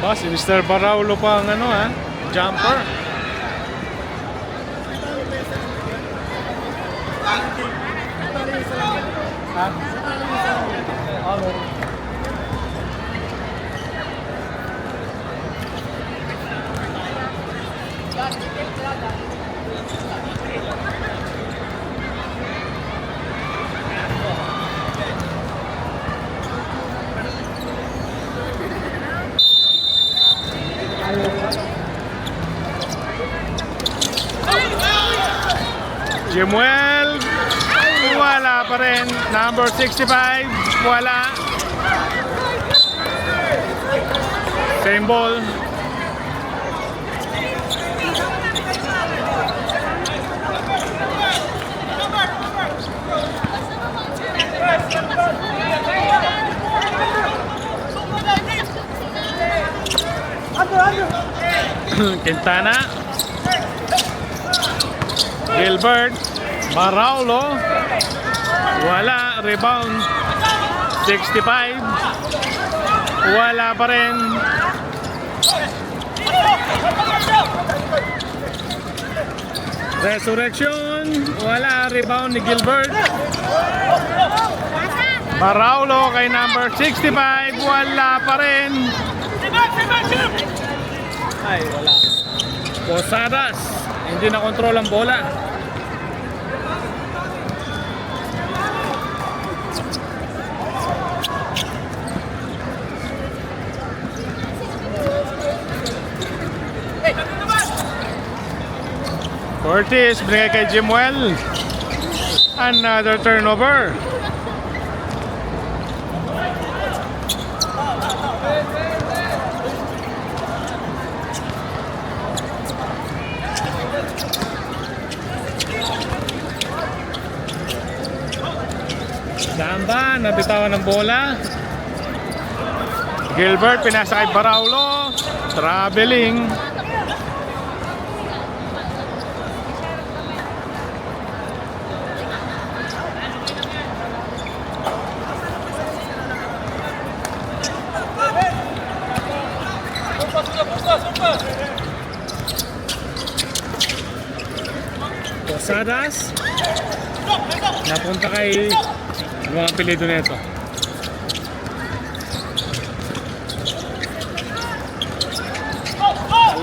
Ba, si Mr. Baraulo pa ang ano jumper. Jemuel, wala pa rin. Number 65, wala. Same ball. Quintana, Gilbert, Baraulo, wala. Rebound 65, wala pa rin. Resurrection, wala. Rebound ni Gilbert. Baraulo kay number 65, wala pa rin. Ay, wala. Posadas, hindi na kontrol ang bola. Curtis, binigay kay Jemuel. Another turnover. Samba, nabitawan ng bola. Gilbert, pinasa kay Baraulo. Traveling. Posadas, napunta kay mga apelido nito.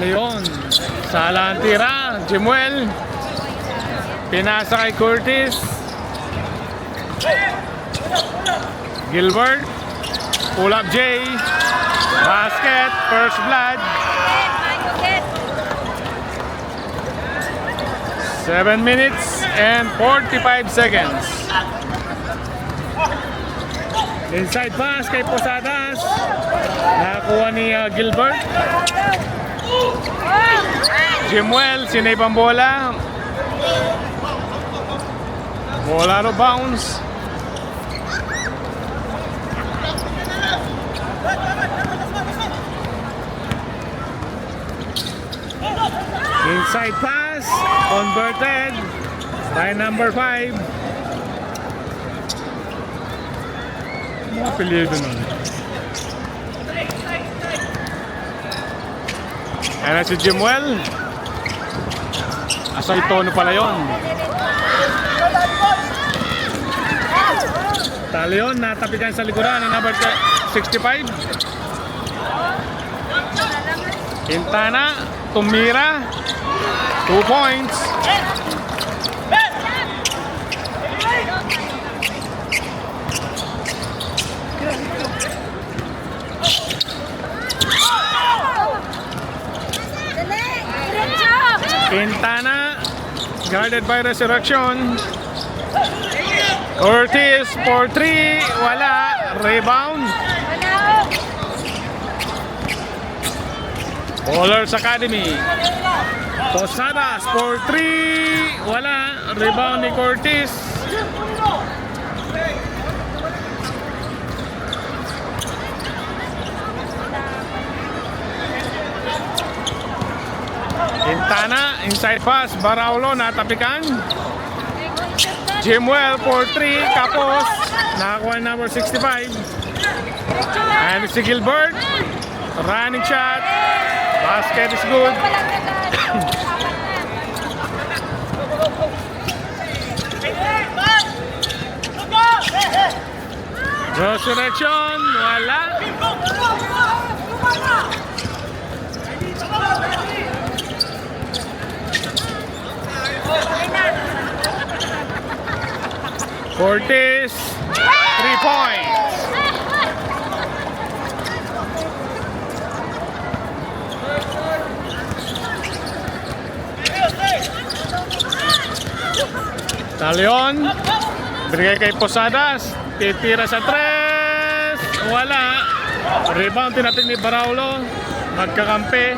Leon, sala ang tira. Jemuel, pinasa kay Curtis. Gilbert, pull up J, basket, first blood. 7 minutes and 45 seconds. Inside pass kay Posadas. Nakakuha ni Gilbert. Jemuel, sinave ang bola. Bola no bounce. Inside pass, converted by number 5. Mga apelido nun. Ayan na si Jemuel. Asa itono pala yun. Talion, natapikan sa likuran ng number 65. Quintana, tumira. 2 points. Quintana, guarded by Resurrection. Curtis for 3, wala. Rebound. Ballers Academy. Posadas for 3, wala. Rebound ni Curtis. Quintana, inside pass, Baraulo, natapikan. Jemuel for 3, kapos. Nakakuha number 65. And si Gilbert. Running shot. Basket is good. Resurrection. Wala. Cortez. 3 points. Talion. Bigay kay Posadas. Titira sa 3. Wala. Rebound tinatin ni Baraulo. Magkakampi.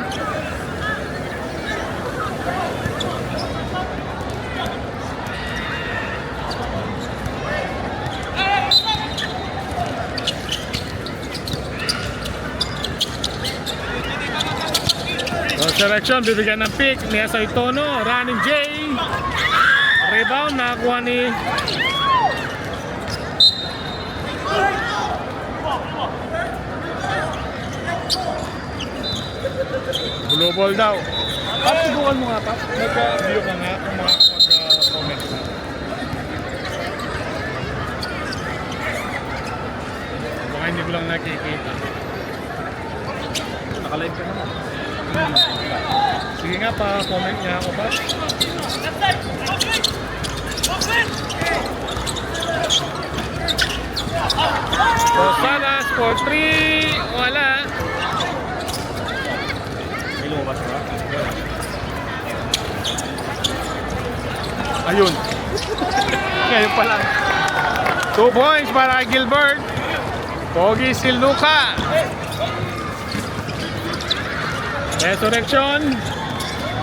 Resurrection, bibigyan ng pick ni Asay Tono. Running J. Rebound, nakakuha ni blue ball daw. Pap, subukan mo nga, Pap. Nagka-view ka nga kung makakapag-comment ka. Baka hindi ko lang nakikita. Nakalive ka naman. Sige nga pa, comment niya ako, Pap. Posadas for 3. Wala. May lumabas ba? Ayun. Ngayon pa lang. 2 points para Gilbert. Pogi Silduka. Resurrection.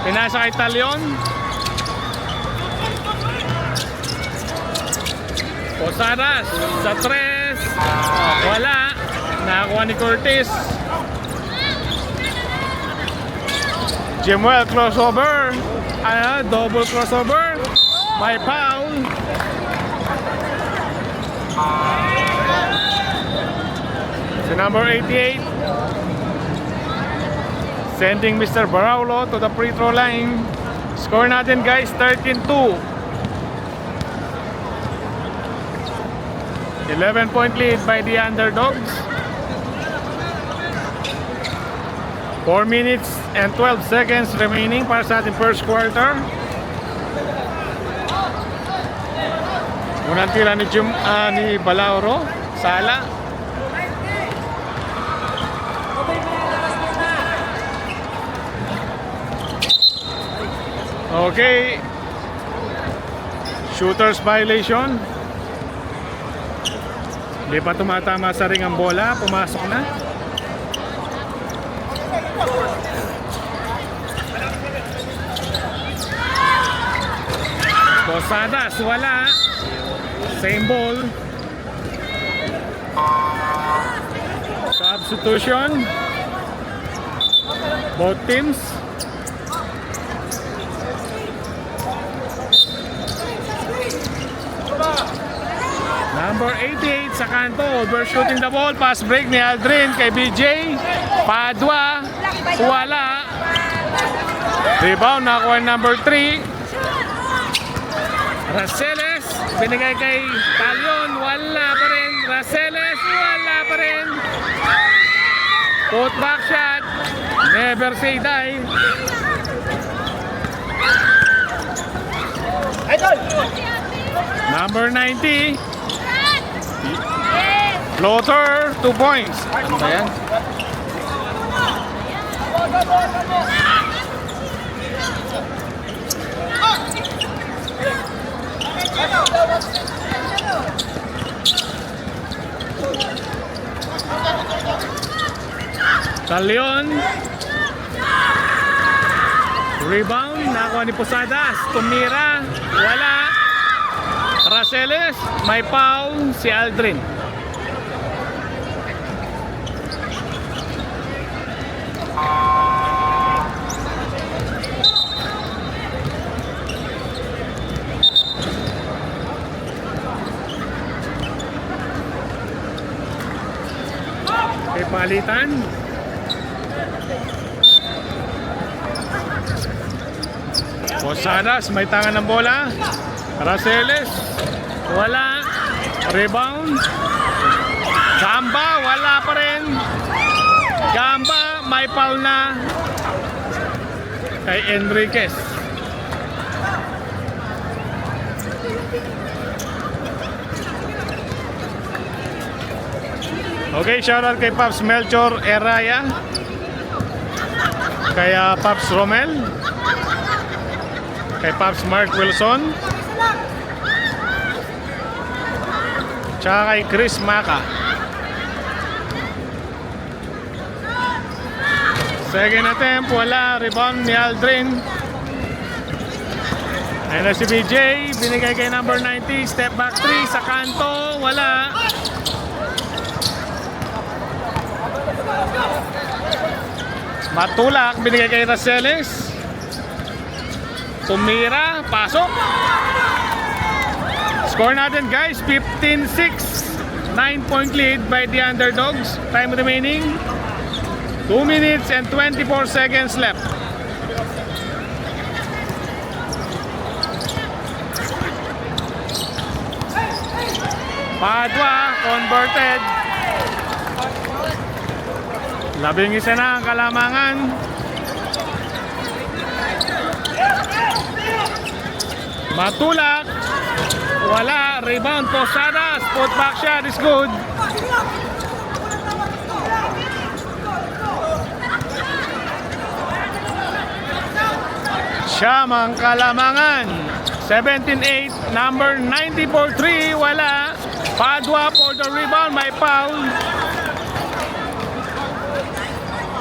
Pinasa kay Talion. Posadas sa 3. Wala. Nakakuha ni Cortez. Jimwell crossover. Double crossover. May foul. Si number 88. Sending Mr. Baraulo to the free throw line. Score natin guys, 13-2. 11-point lead by the underdogs. 4 minutes and 12 seconds remaining para sa ating first quarter. Unang tira ni ni Balauro. Sala. Okay. Shooter's violation. Hindi pa tumatama sa ring ang bola. Pumasok na. Posadas, wala. Same ball. Substitution. Both teams. Number 88 sa kanto, overshooting the ball, pass break ni Aldrin kay BJ. Padua, wala. Rebound, nakuha number 3. Raceles, binigay kay Talion, wala pa rin. Raceles, wala pa rin. Put back shot, never say die. Number 90. Floater, 2 points. Ano ba yan? Talion. Rebound, nakuha ni Posadas. Tumira, wala. Raceles, may foul si Aldrin. Okay, palitan. Posadas, may tangan ng bola. Raceles, wala. Rebound. Gamba, wala pa rin. Gamba, may foul na kay Enriquez. Okay, shoutout kay Pops Melchor Eraya, kay Pops Romel, kay Pops Mark Wilson, tsaka kay Chris Maka. Second attempt, wala. Rebound ni Aldrin. Ayun na si BJ, binigay kay number 90. Step back 3 sa kanto, wala. Matulak, binigay kay Raceles. Tumira, pasok. Score natin guys, 15-6. 9-point lead by the underdogs. Time remaining 2 minutes and 24 seconds left. Padua converted. 11 na ang kalamangan. Matulak, wala. Rebound, Posadas. Put back shot is good. Siyam ang kalamangan. 17-8. Number 90 for 3, wala. Padua for the rebound, may foul.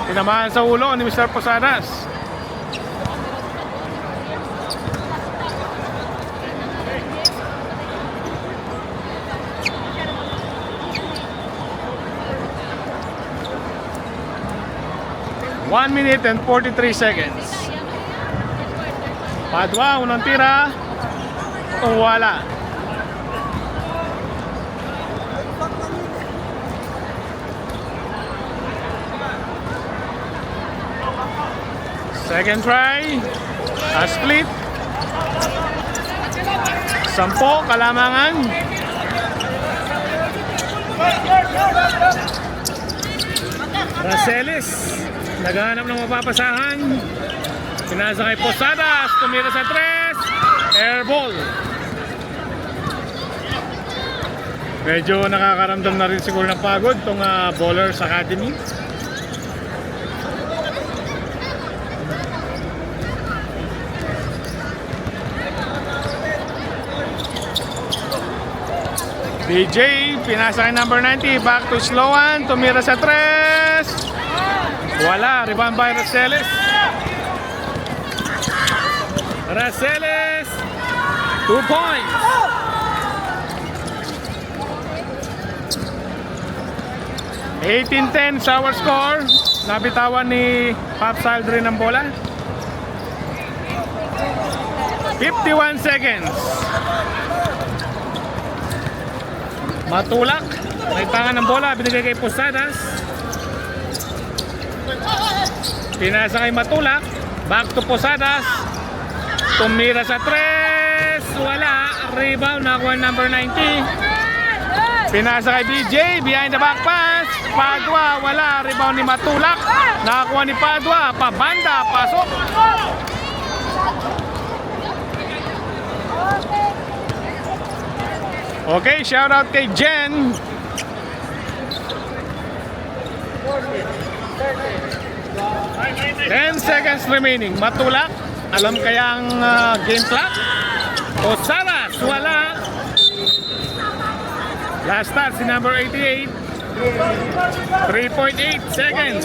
Tinamaan sa ulo ni Mr. Posadas. One minute and 43 seconds. Padua, unang tira. Wala. Second try. A split. 10 kalamangan. Raceles naghahanap ng mapapasahan. Pinasa kay Posadas. Tumira sa 3. Air ball. Medyo nakakaramdam na rin siguro ng pagod itong Bowlers Academy. BJ, pinasa kay number 90, back to Sloan, tumira sa 3. Wala, rebound by Raceles. Raceles, 2 points. (18-10) sa our score. Nabitawan ni Pops Aldrin ng bola. 51 seconds. Matulak, may tangan ng bola, binigay kay Posadas. Pinasa kay Matulak, back to Posadas. Tumira sa 3, wala. Rebound, nakuha number 90. Pinasa kay BJ, behind the back pass. Padua, wala. Rebound ni Matulak, nakakuha ni Padua. Pabanda, pasok. Okay, shout out kay Jen. 10 seconds remaining. Matulak, alam kaya ang game clock? Posadas, wala. Last start si number 88. 3.8 seconds.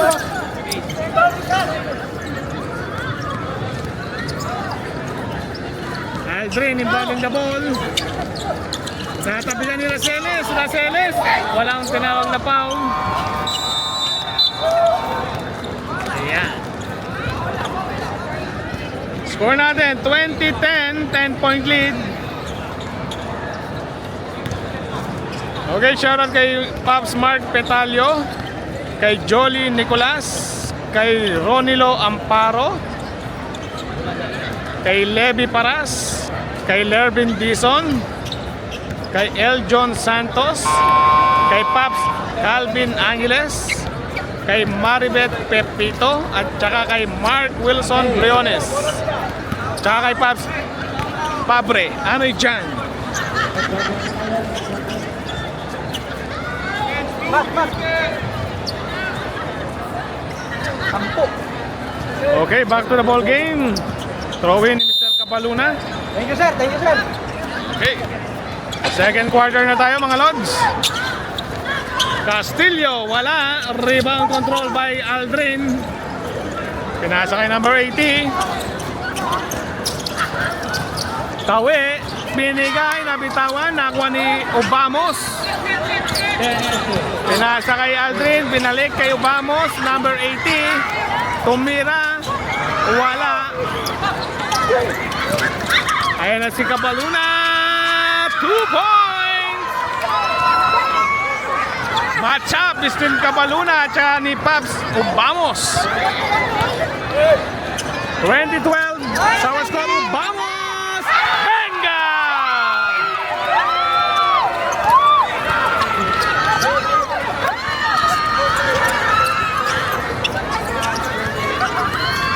Aldrin inbounding the ball. Natabigan ni Raceles. Raceles, walang tinawag na foul. Ayan. Score natin 20-10, 10-point lead. Okay, shoutout kay Pops Mark Petalio, kay Jolly Nicolas, kay Ronilo Amparo, kay Levi Paras, kay Lervin Dizon, kay Eljon Santos, kay Paps Calvin Angeles, kay Maribeth Pepito, at saka kay Mark Wilson Leones, tsaka kay Paps Pabre. Ano dyan? Okay, back to the ball game. Throw in ni Mr. Cabaluna. Thank you, sir. Thank you, sir. Okay. Second quarter na tayo, mga Lods. Castillo, wala. Rebound control by Aldrin. Pinasa kay number 80. Tawe, binigay, nabitawan, nakuha ni Obamos. Pinasa kay Aldrin, binalik kay Obamos, number 80. Tumira, wala. Ayan na si Cabaluna. 2 points! Match up between Cabaluna at saka ni Paps Obamos. 2012, Sour Squad Obamos! Venga!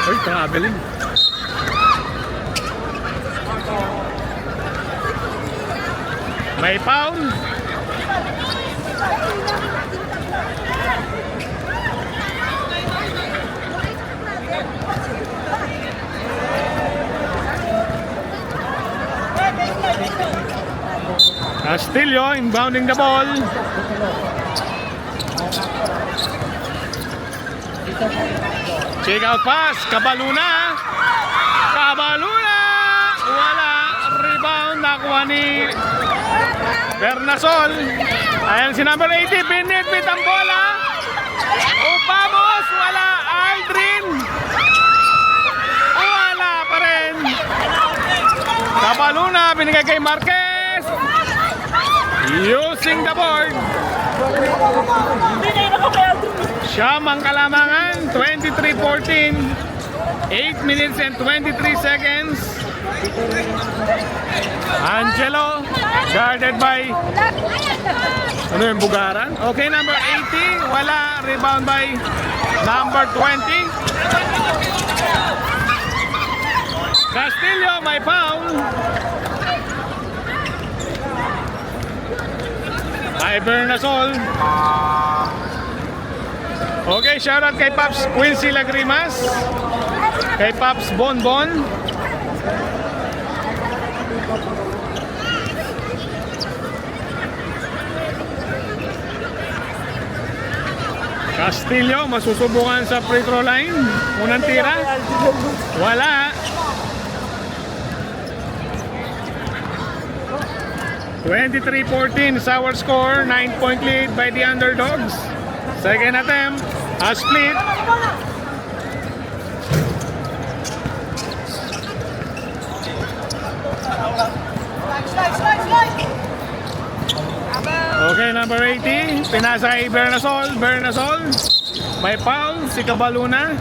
Uy, traveling. May foul. Castillo inbounding the ball. Check out pass. Cabaluna. Cabaluna. Wala. Rebound. Nakuha ni Bernasol. Ayan si number 80. Binitbit ang bola. Obamos. Wala. Aldrin. Wala pa rin. Cabaluna. Binigay kay Marquez. Using the board. Siyam ang kalamangan. 23-14. 8 minutes and 23 seconds. Angelo, guarded by ano yung Bugaran? Okay, number 80. Wala. Rebound by number 20. Castillo, may foul. By Bernasol. Okay, shoutout kay Paps Quincy Lagrimas, kay Paps Bonbon, Castillo, masusubukan sa free throw line. Unang tira. Wala. 23-14 is our score. 9-point lead by the underdogs. Second attempt, a split. Okay, number 80. Pinasa kay Bernasol. Bernasol. May foul. Si Cabaluna.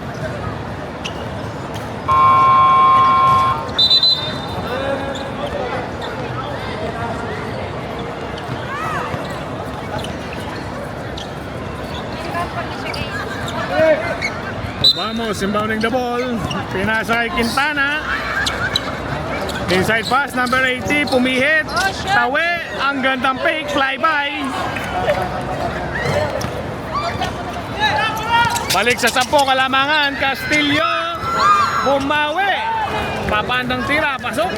Vamos, inbounding the ball. Pinasa kay Quintana. Inside pass, number 80. Pumihit. Tawe. Ang gandang fake. Flyby. Balik sa 10 kalamangan. Castillo. Bumawi. Papandang tira. Pasok.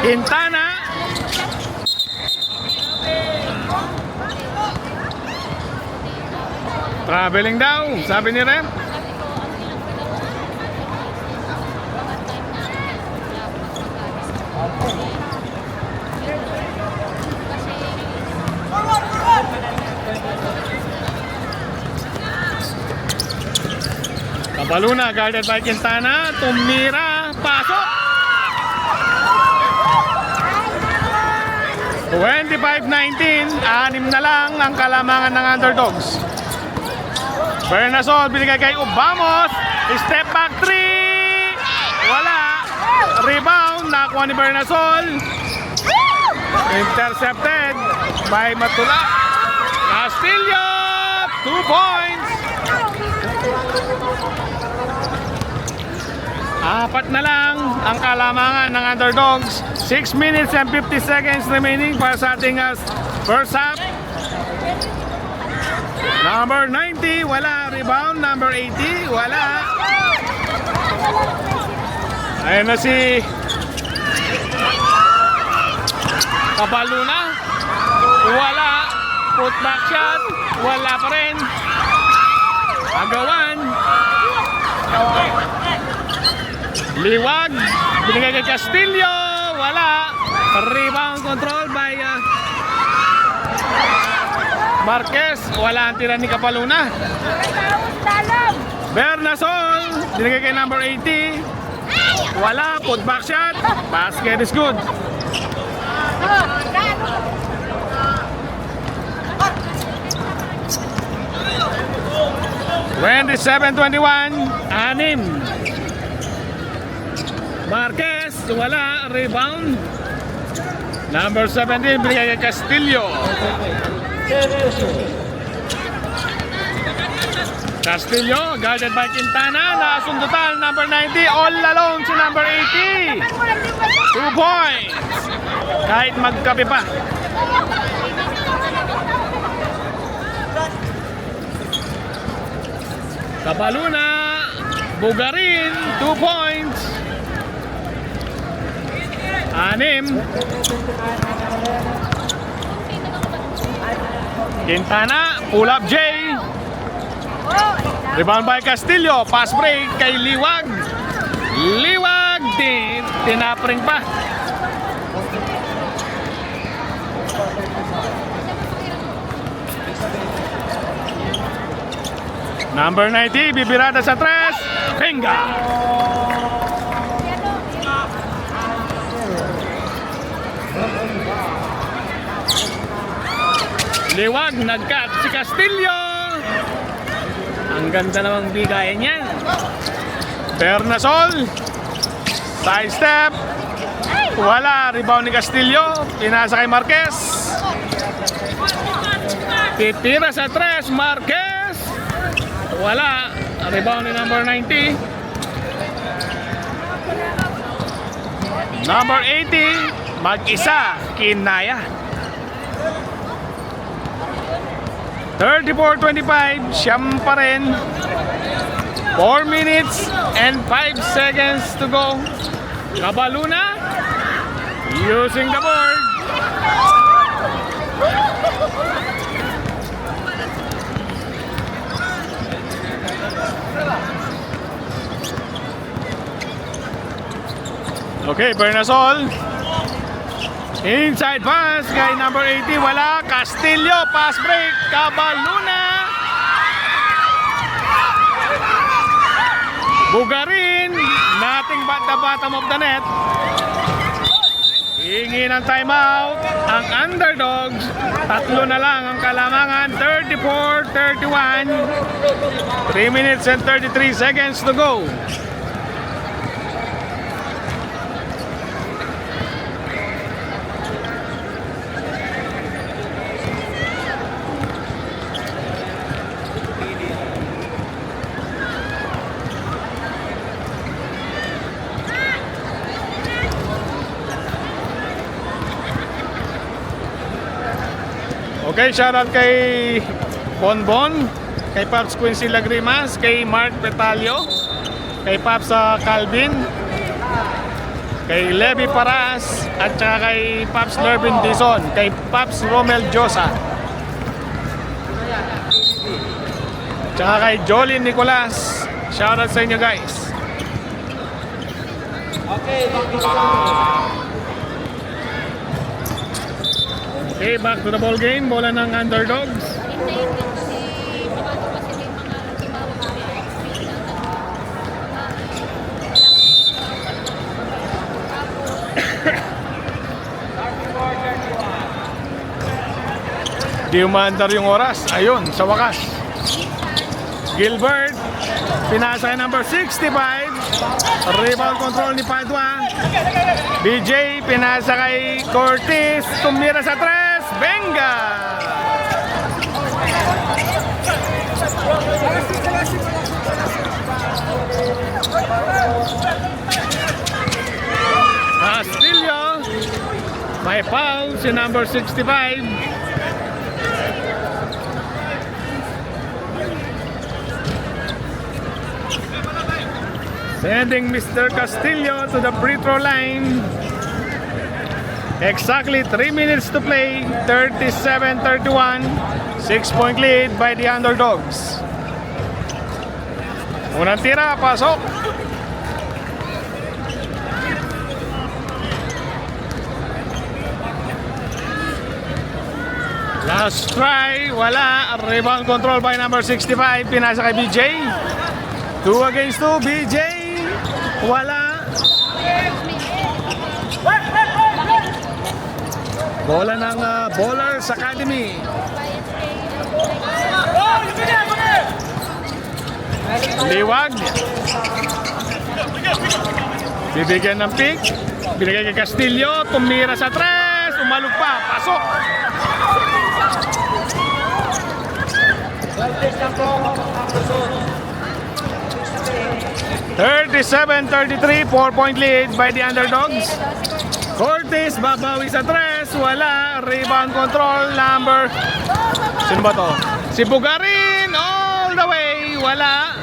Quintana. Traveling daw, sabi ni Rem. Cabaluna, guarded by Quintana. Tumira, pasok. 25-19, 6 na lang ang kalamangan ng underdogs. Bernasol, binigay kay Ubamos. Step back 3. Wala. Rebound, nakuha ni Bernasol. Intercepted by Matula. Castillo, 2 points. 4 na lang ang kalamangan ng underdogs. 6 minutes and 50 seconds remaining para sa ating first half. Number 90, wala. Rebound, number 80, wala. Ayan na si Kabaluna. Wala. Putback shot, wala pa rin. Agawan. Liwag, binigay kay Castillo, wala. Rebound control by Marquez, wala ang tira ni Kapaluna. Bernasol, binigay kay number 80, wala. Putback shot, basket is good. 27-21, 6. Marquez, wala. Rebound. Number 17, binigay kay Castillo. Castillo, guarded by Quintana. Nasundutan, number 90. All alone si number 80. 2 points. Kahit magkape pa. Kapaluna, Bugarin, 2 points. 6. Quintana, pull up J. Rebound by Castillo. Pass break kay Liwag. Liwag din. Tinapring pa. Number 90, bibirada sa tres. Pinga. Liwag, nag-cut si Castillo. Ang ganda namang bigayan niyan. Bernasol, side step. Wala, rebound ni Castillo. Pinasa kay Marquez. Titira sa tres, Marquez. Wala, rebound ni number 90. Number 80, mag-isa, Kinaya. 34-25, siyam pa rin. 4 minutes and 5 seconds to go. Kabaluna using the board. Okay, Bernasol. Inside pass kay number 80, wala. Castillo, pass break. Kabaluna. Bugarin, nothing but the bottom of the net. Hingi ng timeout ang underdogs. 3 na lang ang kalamangan. 34-31. 3 minutes and 33 seconds to go. Okay, shoutout kay Bonbon, kay Paps Quincy Lagrimas, kay Mark Petalio, kay Paps Calvin, kay Levi Paras, at saka kay Paps Lervin Dizon, kay Paps Romel Josa, tsaka kay Jolene Nicolas. Shoutout sa inyo guys. Okay, back to the ball game. Bola ng underdogs. Di umaandar yung oras. Ayun, sa wakas. Gilbert, pinasa kay number 65. Rebound control ni Padua. BJ, pinasa kay Curtis. Tumira sa 3. Benga! Castillo, may foul si number 65. Sending Mr. Castillo to the free throw line. Exactly 3 minutes to play. 37-31. 6-point lead by the Underdogs. Unang tira, pasok. Last try, wala. Rebound control by number 65. Pinasa kay BJ. 2 against 2, BJ. Wala. Bola ng Bowlers Academy. Liwag. Bibigyan ng pick. Binigay kay Castillo. Tumira sa 3. Umalog pa. Pasok. (37-33), 4-point lead by the Underdogs. Curtis babawi sa 3, wala. Rebound control number, sino ba to? Si Bugarin, all the way, wala.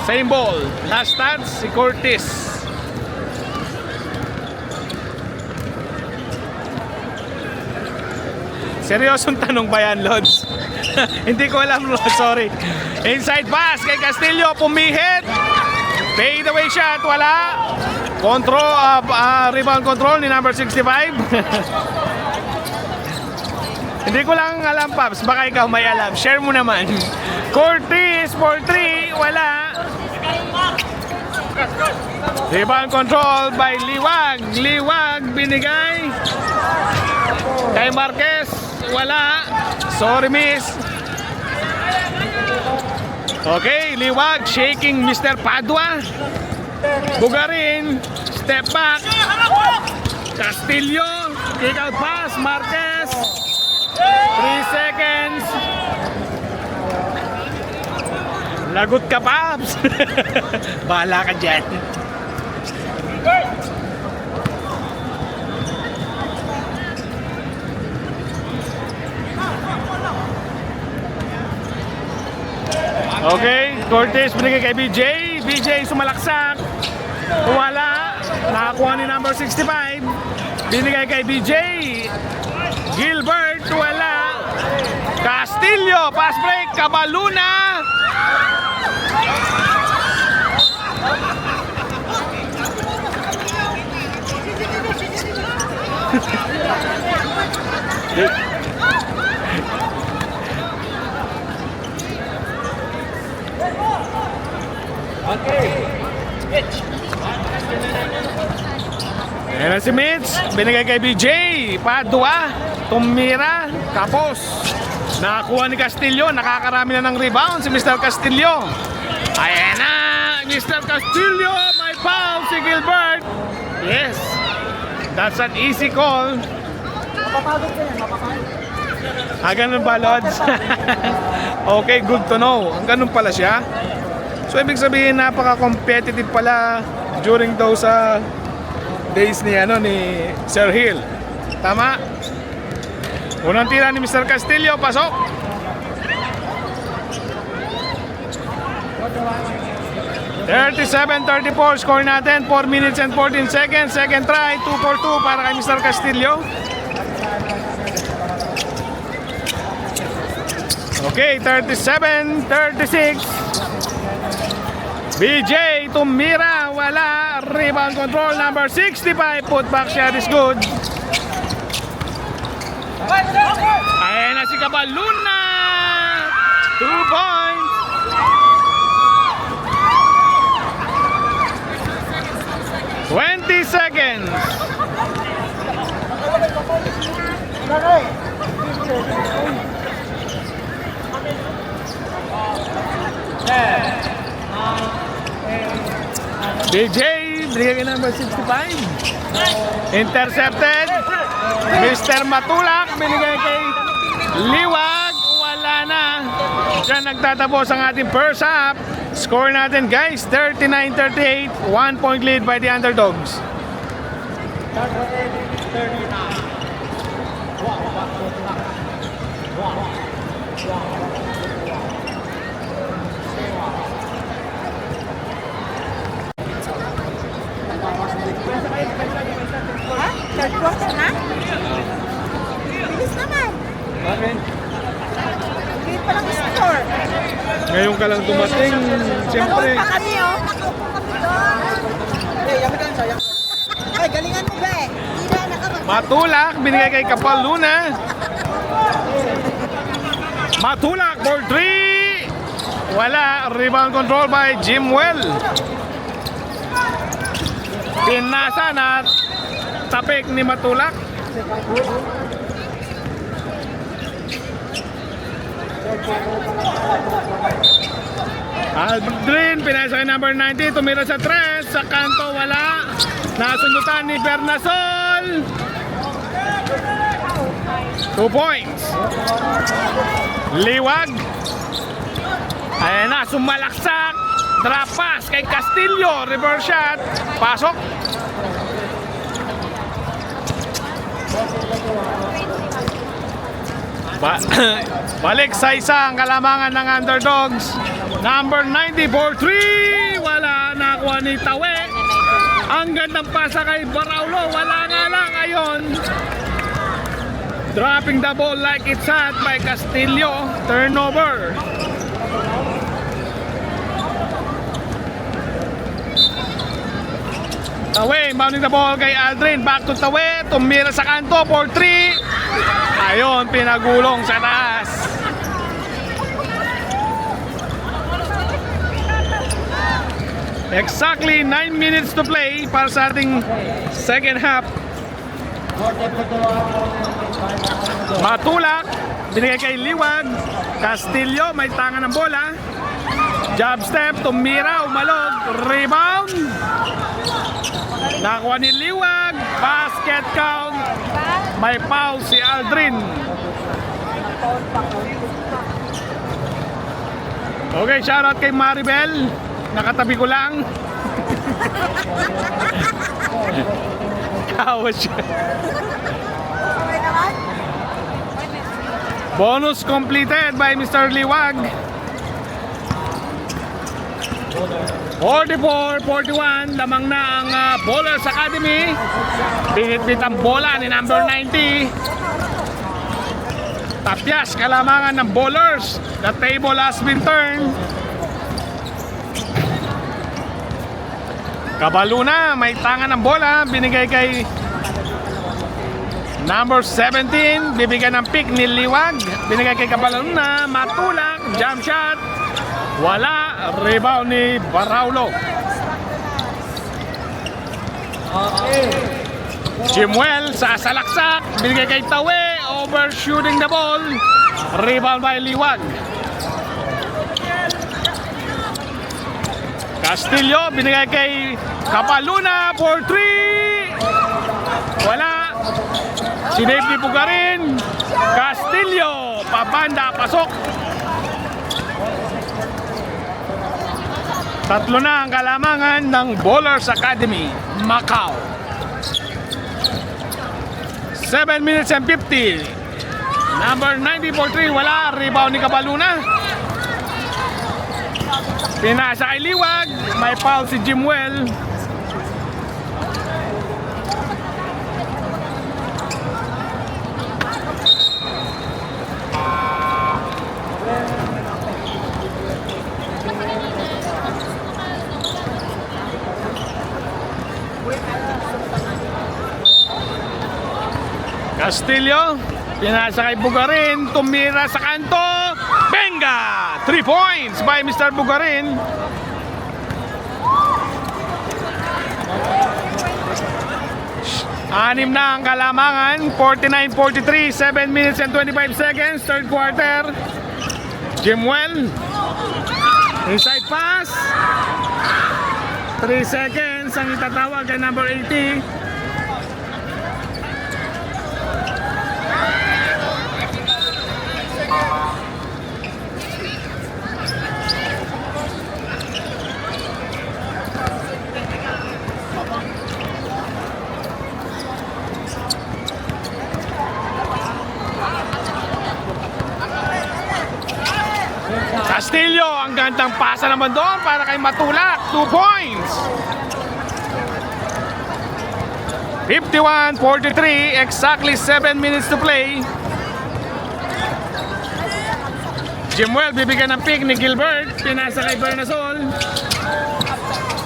Same ball, last touch si Curtis. Seryosong tanong ba yan, Lods? Hindi ko alam, Lods, sorry. Inside pass kay Castillo, pumihit. Fade away shot, wala. Control, rebound control ni number 65. Hindi ko lang alam, Paps. Baka ikaw may alam. Share mo naman. Curtis for 3, wala. Rebound control by Liwag. Liwag binigay kay Marquez. Wala. Sorry, miss. Okay, Liwag shaking Mr. Padua. Bugarin, step back. Castillo, kick out pass. Marquez, 3 seconds. Lagot ka, Paps. Bahala ka dyan. Okay, Cortez binigay kay BJ. BJ sumalaksak. Wala. Nakakuha ni number 65. Binigay kay BJ. Gilbert, wala. Castillo, pass break. Cabaluna. Ayan na si Mitch, binigay kay BJ, Padua, tumira, kapos. Nakakuha ni Castillo, nakakarami na ng rebound si Mr. Castillo. Ayan na, Mr. Castillo, may foul si Gilbert. Yes, that's an easy call. Mapapagod ka yan, mapapagod. Ganun ba, Lods? Okay, good to know. Ganun pala siya. So, ibig sabihin, napaka-competitive pala during those days ni Sir Hill. Tama? Unang tira ni Mr. Castillo, pasok. (37-34) score natin, 4 minutes and 14 seconds. Second try, 2 for 2 para kay Mr. Castillo. Okay, 37-36. BJ tumira, wala. Rebound control number 65. Putback shot is good. Ayan na si Cabaluna. 2 points. (20 seconds). BJ, binigay kay number 65. Intercepted. Mr. Matulak, binigay kay Liwag. Wala na. Diyan nagtatapos ang ating first half. Score natin guys, 39-38. 1 point lead by the underdogs. Ha? Third quarter na? Bilis naman. Okay. Bilis pa lang score. Ngayon ka lang dumating, siyempre. Nanood pa kami, oh. Ay, galingan mo, be. Hindi na nakapag... Matulak, binigay kay Kapal Luna. Matulak for 3. Wala, rebound control by Jimwell. Pinasa na tapik ni Matulak. Aldrin, pinasa kay number 90, tumira sa 3, sa kanto wala. Nasundutan ni Bernasol. 2 points. Liwag. Ayan na, sumalaksak. Drop pass kay Castillo. Reverse shot. Pasok. Balik sa isa ang kalamangan ng underdogs. Number 90 for 3. Wala, nakuha ni Tawe. Ang gandang pasa kay Baraulo. Wala nga lang ayon. Dropping the ball like it's hot by Castillo. Turnover. Tawe, mounting the ball kay Aldrin. Back to Tawe. Tumira sa kanto for 3. Ayon, pinagulong sa taas. Exactly 9 minutes to play para sa ating second half. Matulak, binigay kay Liwag. Castillo, may tangan ng bola. Jab step, tumira, umalog. Rebound. Nakuha ni Liwag. Basket count. May foul si Aldrin. Okay, shoutout kay Maribel. Nakatabi ko lang. Tawa siya. Okay naman? Bonus completed by Mr. Liwag. 44-41, lamang na ang Bowlers Academy. Binitbit ang bola ni number 90. Tapyas, kalamangan ng Bowlers. The table has been turned. Kabaluna, may tangan ng bola. Binigay kay number 17. Bibigyan ng pick ni Liwag. Binigay kay Kabaluna. Matulak, jump shot. Wala, rebound ni Baraulo. Jimwell sa salaksak. Binigay kay Tawe. Overshooting the ball. Rebound by Liwag. Castillo, binigay kay Kapaluna for 3. Wala. Sinave ni Bugarin. Castillo, pabanda, pasok. Tatlo na ang kalamangan ng Bowlers Academy, Macau. 7 minutes and 50. Number 90 for 3, wala. Rebound ni Kapaluna. Pinasa kay Liwag. May foul si Jimwell. Castillo, pinasa kay Bugarin, tumira sa kanto. Benga! 3 points by Mr. Bugarin. Anim na ang kalamangan, 49-43, 7 minutes and 25 seconds, third quarter. Jimwell, inside pass, 3 seconds. ang itatawag kay number 80. Castillo, ang gandang pasa naman doon para kay Matulak, 2 points. 51-43, exactly 7 minutes to play. Jimwell bibigyan ng pick ni Gilbert, pinasa kay Bernasol.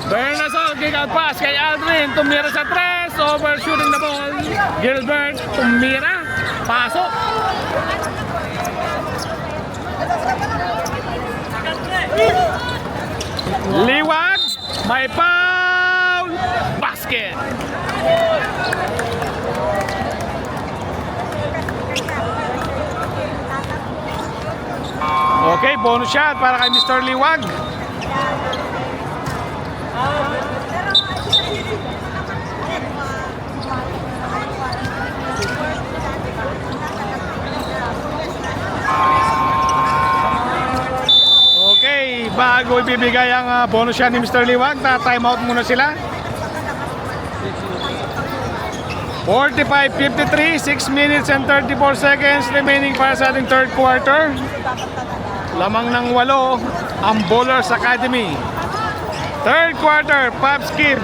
Bernasol, kick out pass kay Aldrin, tumira sa 3, overshooting the ball. Gilbert, tumira, pasok. Liwag, may foul, basket. Okay, bonus shot para kay Mr. Liwag. Okay, bago ibibigay ang bonus shot ni Mr. Liwag, time out muna sila. 45-53, 6 minutes and 34 seconds remaining para sa ating third quarter. Lamang ng 8 ang Bowlers Academy. Third quarter, Pops Kid.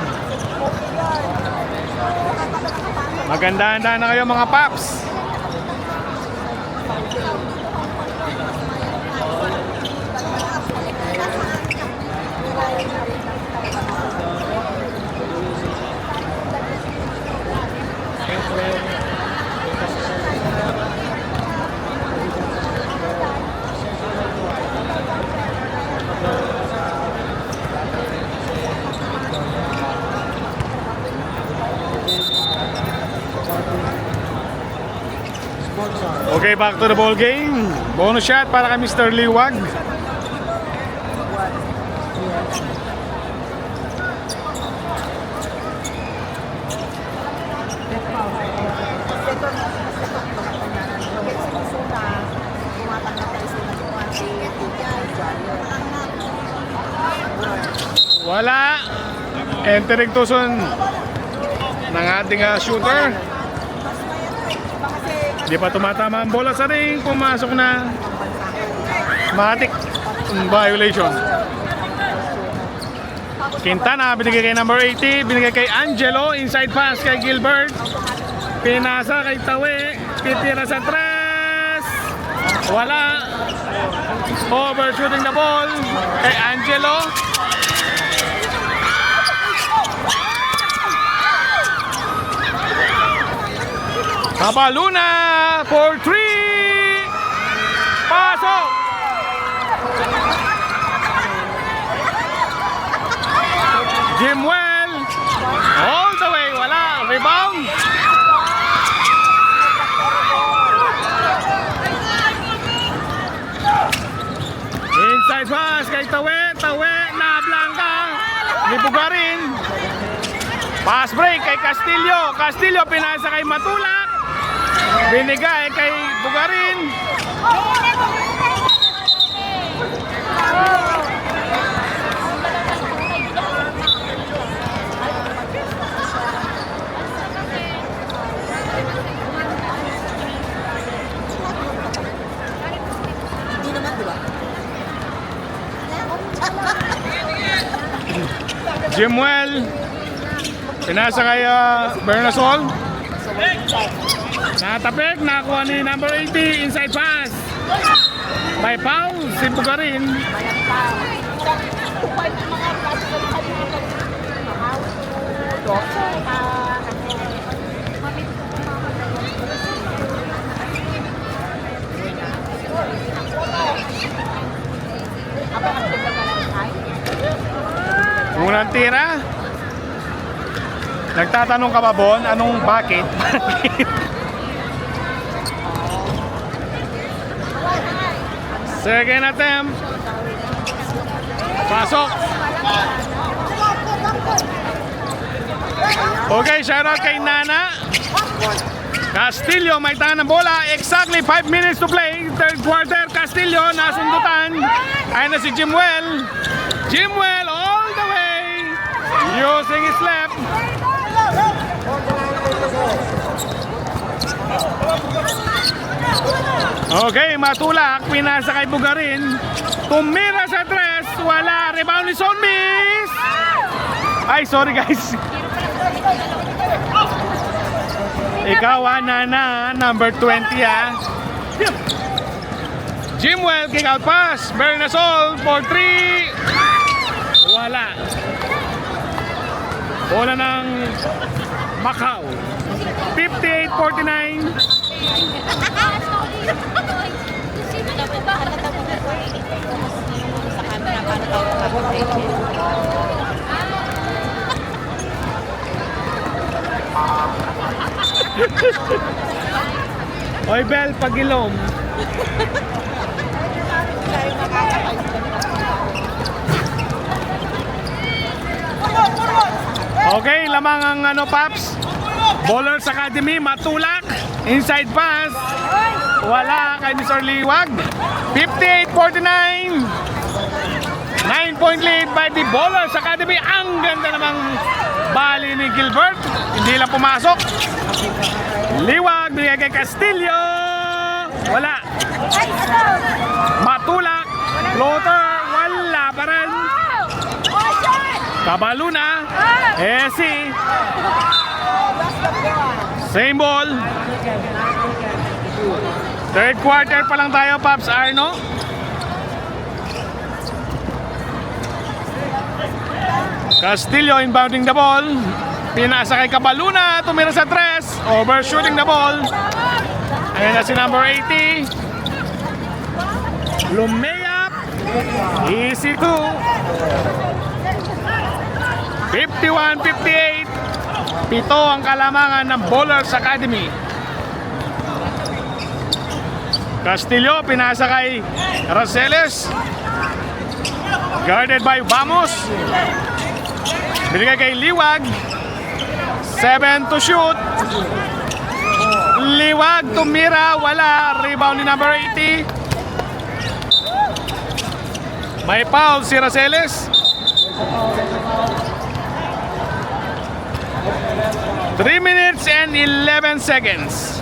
Maganda-handa na kayo mga Pops. Okay, back to the ball game. Bonus shot para kay Mr. Liwag. Wala. Entering to zone ng ating shooter. Di pa tumatama ang bola sa ring. Pumasok na. Matik violation. Quintana binigay kay number 80. Binigay kay Angelo. Inside pass kay Gilbert. Pinasa kay Tawe. Titira sa 3. Wala. Overshooting the ball kay Angelo. Kabaluna for 3. Pasok. Jimwell all the way, wala. Rebound. Inside pass kay Tawe. Tawe na blanca. Libugarin. Pass break kay Castillo. Castillo pinasa kay Matulak. Binigay kay Bugarin. Jimwell. Pinasa kay Bernasol. Natapik, nakuha ni number 80, inside pass. May foul, si Bugarin. Unang tira. Nagtatanong ka ba, Bon? Anong bakit? Second attempt. Pasok. Okay, shoutout kay Nana Castillo, may tanga ng bola. Exactly 5 minutes to play. Third quarter, Castillo, nasundutan. Ayun na si Jimwell. Jimwell all the way. Using his left. Okay, matulak. Pinasa kay Bugarin. Tumira sa tres. Wala. Rebound ni Son Miss. Ay, sorry guys. Ikaw Nana, number 20 Jimwell, kick out pass. Bernasol for 3. Wala. Bola ng Macau. 58-49. Oy Bel, pagilom. Okay, lamang ang Paps. Bowlers Academy, matulak. Inside pass. Wala kay Mr. Liwag. 58-49. 9-point lead by the Bowlers Academy. Ang ganda namang bali ni Gilbert. Hindi lang pumasok. Liwag, binigay kay Castillo. Wala. Matulak. Floater. Wala pa rin. Kabaluna. Esi. Same ball. Third quarter pa lang tayo, Pops Arno. Castillo inbounding the ball. Pinasa kay Kabaluna. Tumira sa tres. Overshooting the ball. Ayan na si number 80. Lumayap. Easy 2. 51-58. Pito ang kalamangan ng Bowlers Academy. Castillo, pinasa kay Raceles. Guarded by Vamos. Binigay kay Liwag. 7 to shoot. Liwag, tumira, wala. Rebound ni number 80. May foul si Raceles. 3 minutes and 11 seconds.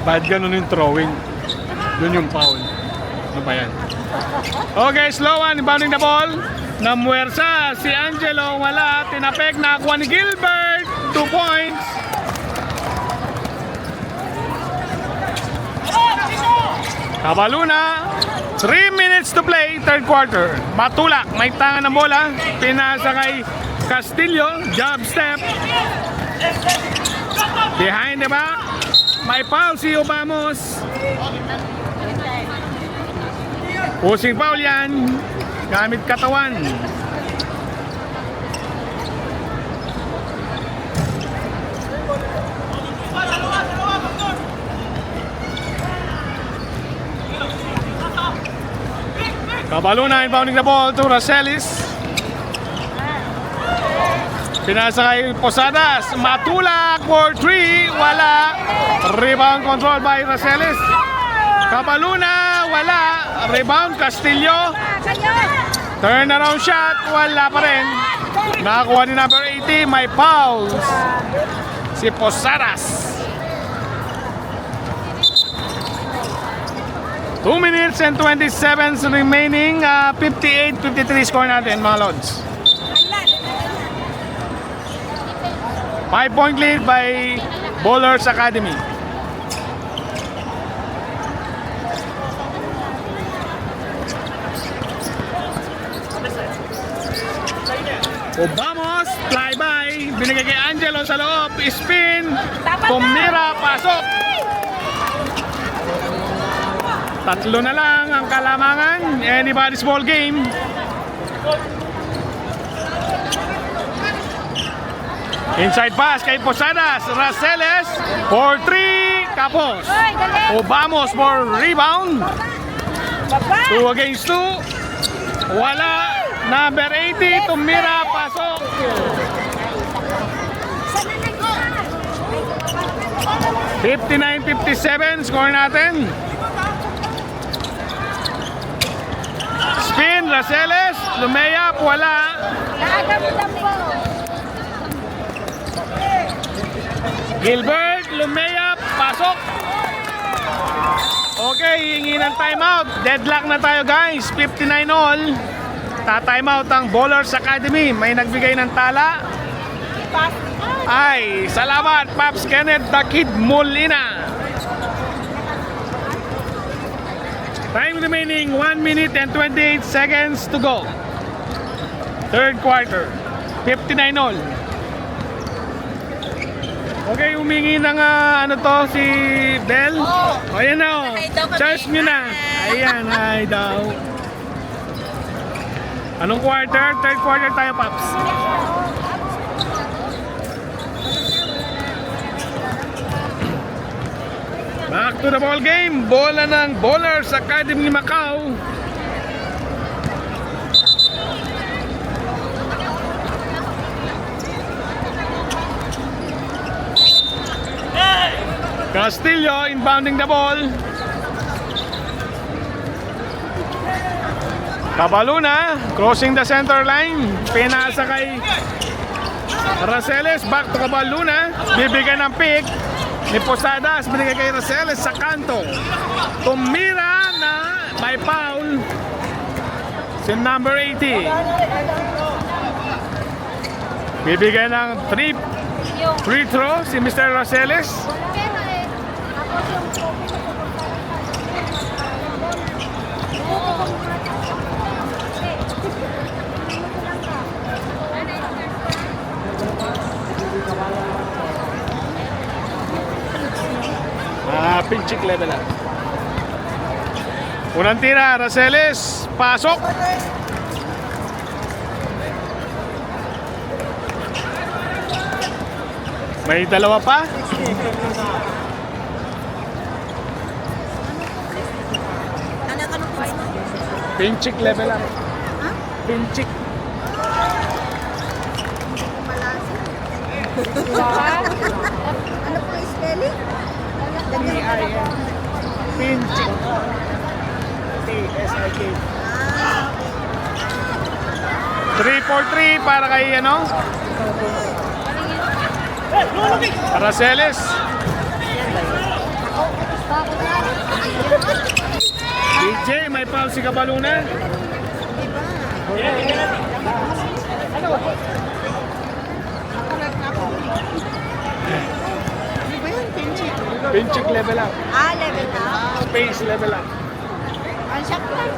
Bad ganun yung throwing. Yun yung foul. Ano ba yan? Okay, slow one. Inbounding the ball. Namuwersa si Angelo. Wala. Tinapek. Nakakuha ni Gilbert. 2 points. Kabaluna. 3 minutes to play. Third quarter. Matulak. May tangan ng bola. Pinasa kay Castillo. Jab step. Behind the back. May foul si Obamos. Pusing foul yan. Gamit katawan. Kabaluna inbounding the ball to Racelis. Pinasa kay Posadas. Matulak for 3. Wala. Rebound control by Racelis. Kabaluna. Wala. Rebound Castillo. Turn around shot. Wala pa rin. Nakakuha ni number 80. May fouls. Si Posadas. 2 minutes and 27 remaining. 58-53 score natin mga Lods. 5-point lead by Bowlers Academy. Obamos, flyby, binigay kay Angelo sa loob, spin, tumira, pasok. Tatlo na lang ang kalamangan. Anybody's ball game. Inside pass kay Posadas. Raceles for 3. Kapos. Hoy, galing. Obamos for rebound. Baba. 2 against 2. Wala. Number 80. Tumira. Pasok. Sana na yun. 59-57. Score natin. Spin. Raceles. Lumeyap. Wala. Laaga mo lang po. Gilbert, Lumeyap, pasok. Okay, hingi ng timeout. Deadlock na tayo guys, 59 all. Ta-timeout ang Bowlers Academy. May nagbigay ng tala. Ay, salamat Paps Kenneth the Kid Molina. Time remaining 1 minute and 28 seconds to go. Third quarter, 59 all. Okay, humingi ng ano to, si Bell. O, ayan na o. Hi daw kami. Charge nyo na. Ayan, hi daw. Anong quarter? Third quarter tayo, Paps. Back to the ball game. Bola ng Bowlers Academy Macau. Castillo inbounding the ball. Cabaluna crossing the center line. Pinasa kay Raceles. Back to Cabaluna. Bibigyan ng pick ni Posadas. Binigay kay Raceles sa kanto. Tumira na may foul si number 80. Bibigyan ng free throw si Mr. Raceles. Pinchik level up. Unang tira, Raceles, pasok. May dalawa pa. Pinchik level up. Pinchik. Ano po yung spelling? Pinchik. T-S-I-K. 3-4-3 para kay ano? Raceles. DJ, may foul si Cabaluna. Pinchik level up. Level na. Pace level up. Ang shock lang.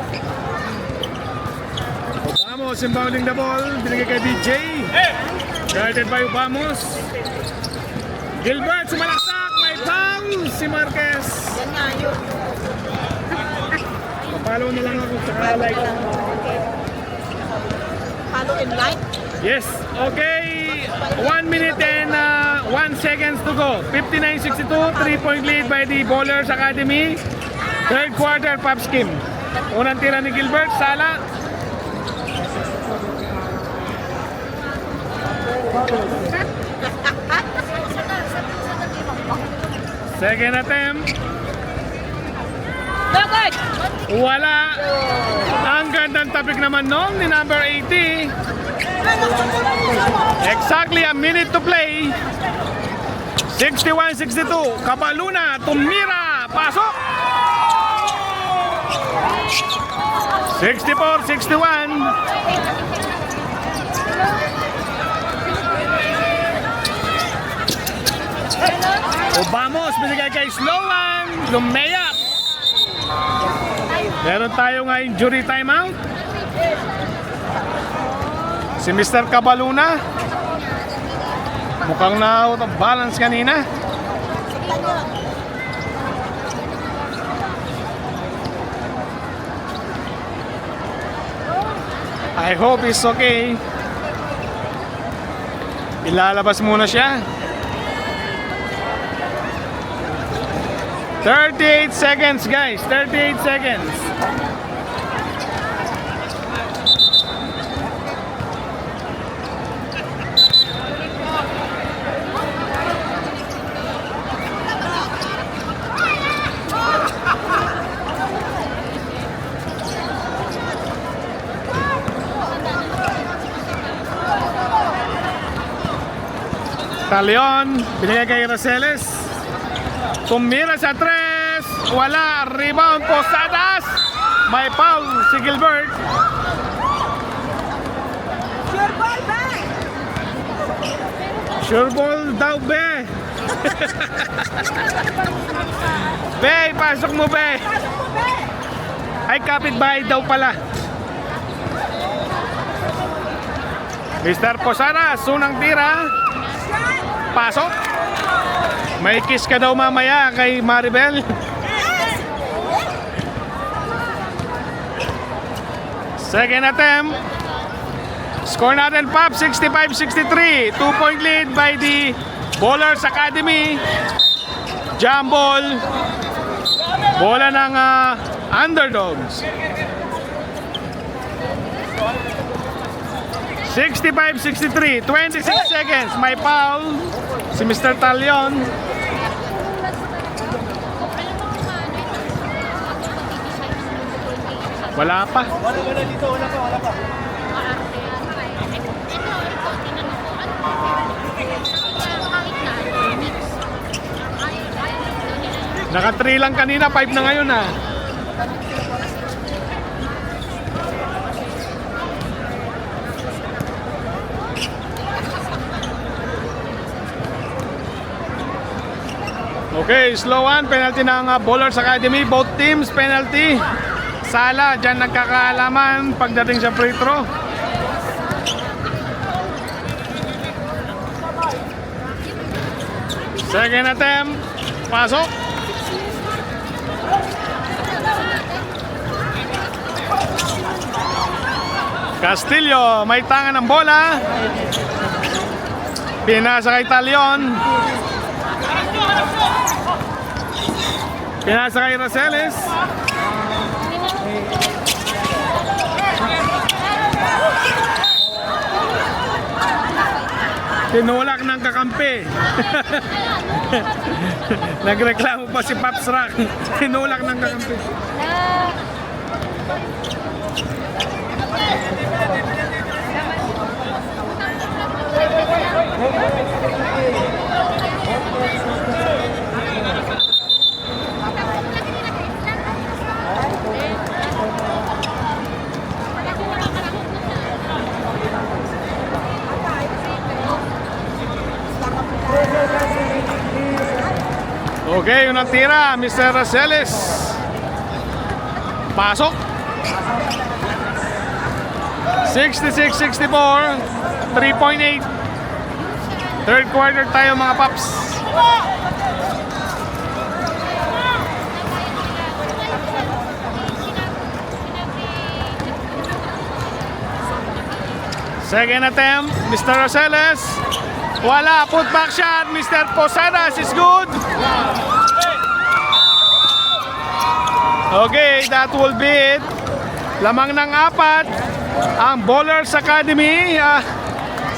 Obamos inbounding the ball. Binigay kay DJ. Guarded by Obamos. Gilbert sumalaksak. May foul si Marquez. Yan nga yun. Papalo na lang ako sa like. Follow in light. Yes, okay. 1 minute and 1 seconds to go. 59-62, 3-point lead by the Bowlers Academy. Third quarter, Pops Kim. Unang tira ni Gilbert, Sala. Second attempt. Wala. Ang gandang topic naman noon ni number 80. Exactly a minute to play. 61-62. Cabaluna, tumira. Pasok. 64-61. Obamos, binigay kay Sloan. Lumeyap. Meron tayo nga injury timeout. Si Mr. Cabaluna mukhang na out of balance kanina. I hope it's okay. Ilalabas muna siya. 38 seconds guys, 38 seconds. Talion, binigay kay Roseles. Tumira sa 3. Wala. Rebound, Posadas. May foul si Gilbert. Sure ball, back! Sure ball daw, be. Be, pasok mo, be. Pasok mo, be! Ay, kapitbahay daw pala. Mr. Posadas, unang tira. Pasok. May kiss ka daw mamaya kay Maribel. Second attempt. Score natin, Pop, 65-63. 2-point lead by the Bowlers Academy. Jump ball. Bola ng Underdogs. 65-63. 26 seconds. May foul si Mr. Talion. Wala pa. Wala dito, wala pa. Naka 3 lang kanina, 5 na ngayon ah. Okay, slow one, penalty ng Bowlers Academy. Both teams penalty. Sala, dyan nagkakaalaman pagdating sa free throw. Second attempt. Pasok. Castillo, may tangan ng bola. Pinasa kay Talion. Pinasa kay Roseles. Tinulak ng kakampi. Nagreklamo pa si Pops Rock. Tinulak ng kakampi. Okay, unang tira, Mr. Roseles. Pasok. 66-64, 3.8. Third quarter tayo mga paps. Second attempt, Mr. Roseles. Wala, putback shot, Mr. Posadas is good. Okay, that will be it. Lamang ng 4 ang Bowlers Academy.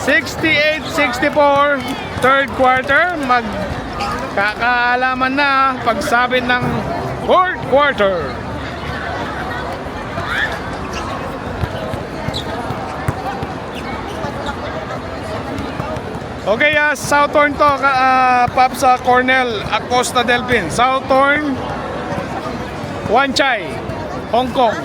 68-64 third quarter. Magkakaalaman na pagsabit ng fourth quarter. Okay, Southorn to, Pops Cornell Acosta Delphin. Southorn, Wan Chai, Hong Kong.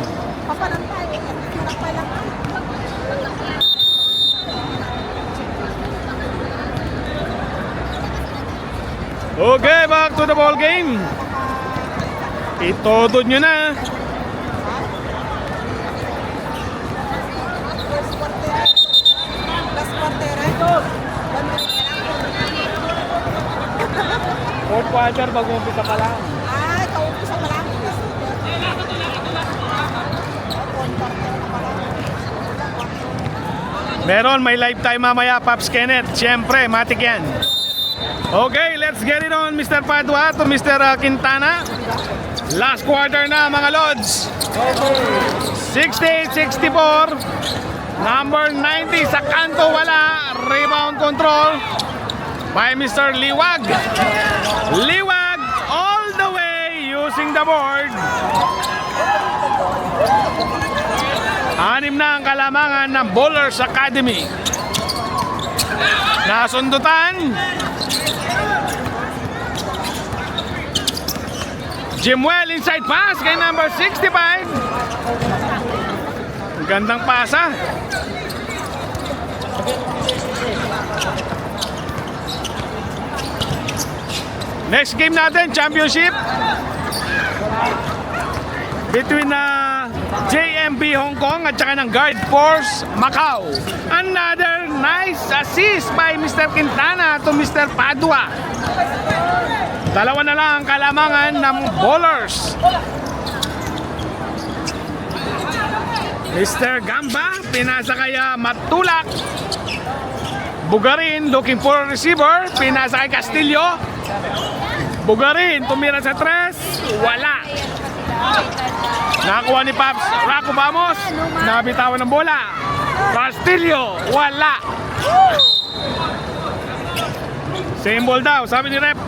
Okay, back to the ball game. Itodod nyo na. Fourth quarter, mag-umpisa pa lang. Ay, kaumpisa pa lang. Meron, may lifetime mamaya, Pops Kenneth. Siyempre, matik yan. Okay, let's get it on, Mr. Padua to Mr. Quintana. Last quarter na, mga Lods. 68-64. Number 90 sa kanto, wala. Rebound control by Mr. Liwag. Liwag all the way using the board. Anim na ang kalamangan ng Bowlers Academy. Nasundutan. Jimwell inside pass kay number 65. Gandang pasa. Next game natin, championship between JMB Hong Kong at saka ng Guard Force Macau. Another nice assist by Mr. Quintana to Mr. Padua. Dalawa na lang ang kalamangan ng Bowlers. Mr. Gamba, pinasa kaya Matulak. Bugarin, looking for a receiver. Pinasa kay Castillo. Bugarin, tumira sa tres. Wala. Nakakuha ni Paps Racco Vamos. Nabitawan ng bola. Castillo, wala. Same ball daw, sabi ni Rep.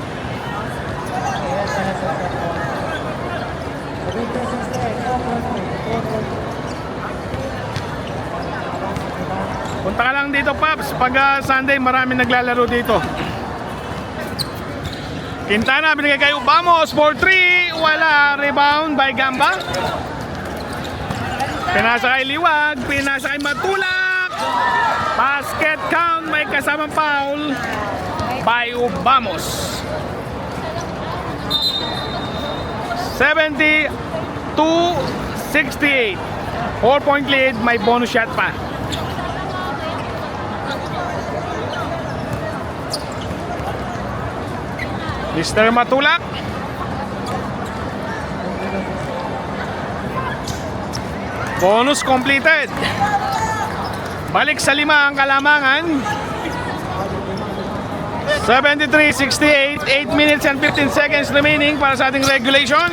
Punta ka lang dito, Paps. Pag Sunday, marami naglalaro dito. Quintana, binigay kay Ubamos for 3. Wala. Rebound by Gamba. Pinasa kay Liwag. Pinasa kay Matulak. Basket count. May kasamang foul by Ubamos. 70-68. 4-point lead. May bonus shot pa. Mr. Matulak. Bonus completed. Balik sa 5 ang kalamangan. 73-68. 8 minutes and 15 seconds remaining para sa ating regulation.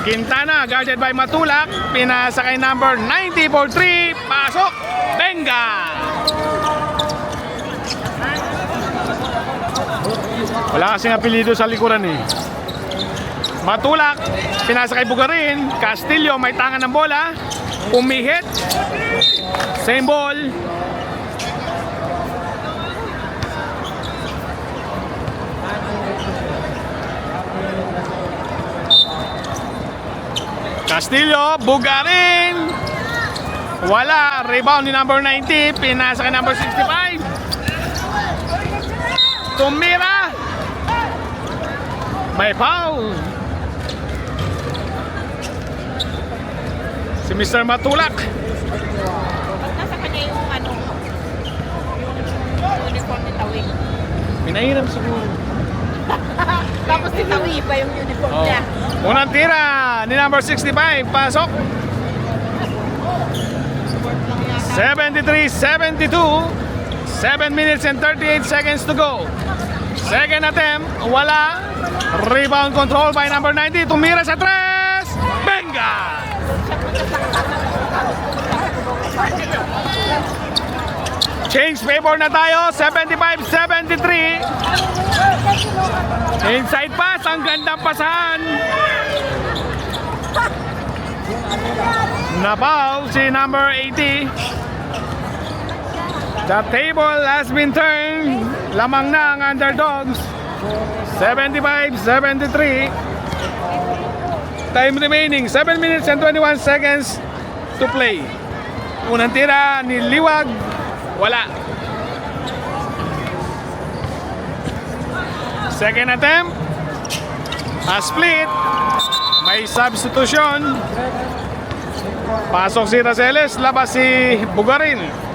Quintana guarded by Matulak. Pinasa kay number 90 for 3. Pasok. Benga. Wala kasing apelido sa likuran eh. Matulak, pinasa kay Bugarin. Castillo, may tangan ng bola. Umihit. Same ball. Castillo, Bugarin. Wala. Rebound ni number 90. Pinasa kay number 65. Tumira. May foul. Si Mr. Matulak. Nasa kanya yung uniform ni Tawi. Pinahiram siguro. Tapos si Tawi pa yung uniform niya. Unang tira ni number 65. Pasok. 73-72. 7 minutes and 38 seconds to go. Second attempt, wala. Rebound control by number 90. Tumira sa tres. Benga! Change favor na tayo. 75-73. Inside pass. Ang gandang pasahan. Napaw si number 80. The table has been turned. Lamang na ang underdogs. 75-73. Time remaining 7 minutes and 21 seconds to play. Unang tira ni Liwag. Wala. Second attempt. A split. May substitution. Pasok si Raceles. Labas si Bugarin.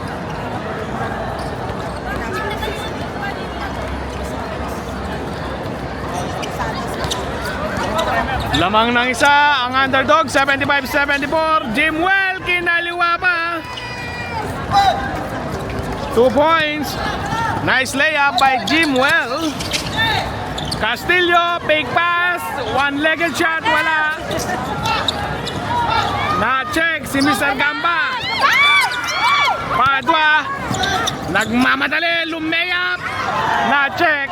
Lamang ng isa ang underdog. 75-74. Jimwell kinaliwa pa. 2 points. Nice layup by Jimwell. Castillo, fake pass. One-legged shot, wala. Na-check si Mr. Gamba. Padua. Nagmamadali, lumeyap. Na-check.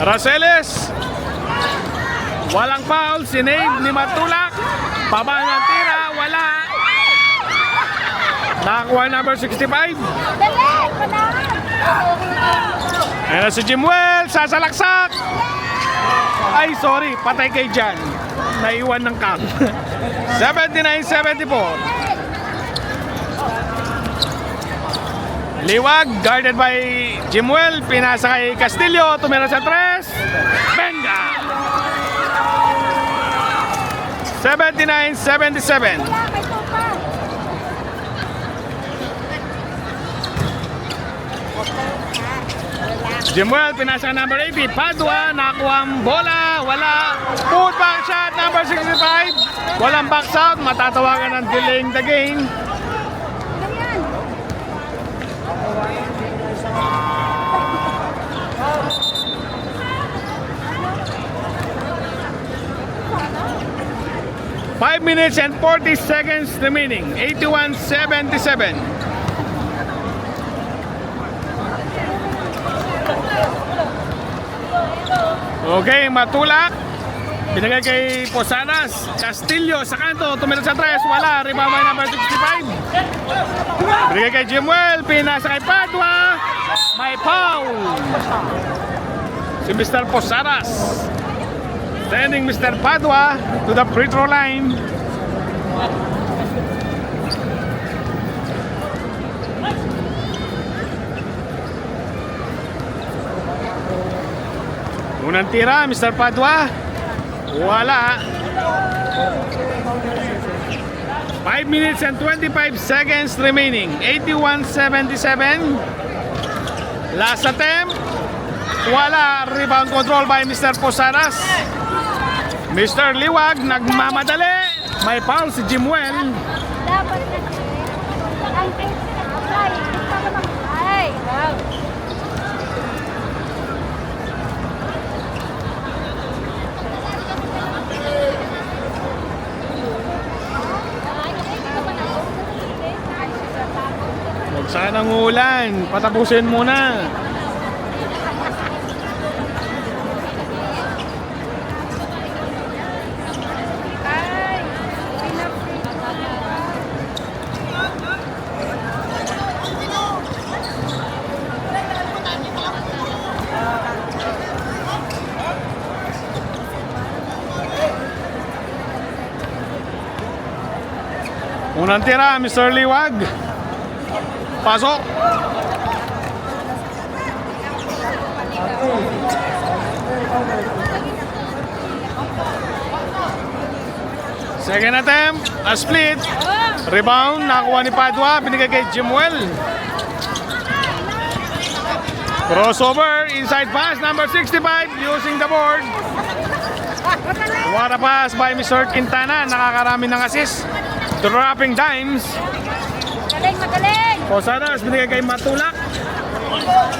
Raceles. Walang foul, sinave ni Matulak. Baba ng tira, wala. Nakakuha number 65. Ayan na si Jimwell, sasalaksak. Ay, sorry, patay kay Jan. Naiwan ng cam. 79-74. Liwag, guarded by Jimwell. Pinasa kay Castillo, tumira sa 3. Benga! 79-77. Jimwell, pinasa number 80. Padua, nakuha ang bola. Wala. Put back shot, number 65. Walang box out. Matatawagan ng delaying the game. Five minutes and 40 seconds remaining. 81-77. Okay, Matulak. Binigay kay Posadas. Castillo sa kanto. Tumira sa 3. Wala. Rebound by number 65. Binigay kay Jimwell. Pinasa kay Padua. May foul. Si Mr. Posadas. Sending Mr. Padua to the free throw line. Unang tira, Mr. Padua. Wala. 5 minutes and 25 seconds remaining. 81-77. Last attempt. Wala. Rebound control by Mr. Posadas. Mr. Liwag, nagmamadali. May foul si Jimwell. Dapat ang ay, wow. Huwag sanang ulan. Patapusin muna. Unang tira, Mr. Liwag. Pasok. Second attempt, a split. Rebound, nakuha ni Padua, binigay kay Jimwell. Crossover, inside pass, number 65, using the board. What a pass by Mr. Quintana, nakakarami ng assist. Dropping dimes. Magaling, magaling. Posadas, binigay kay Matulak.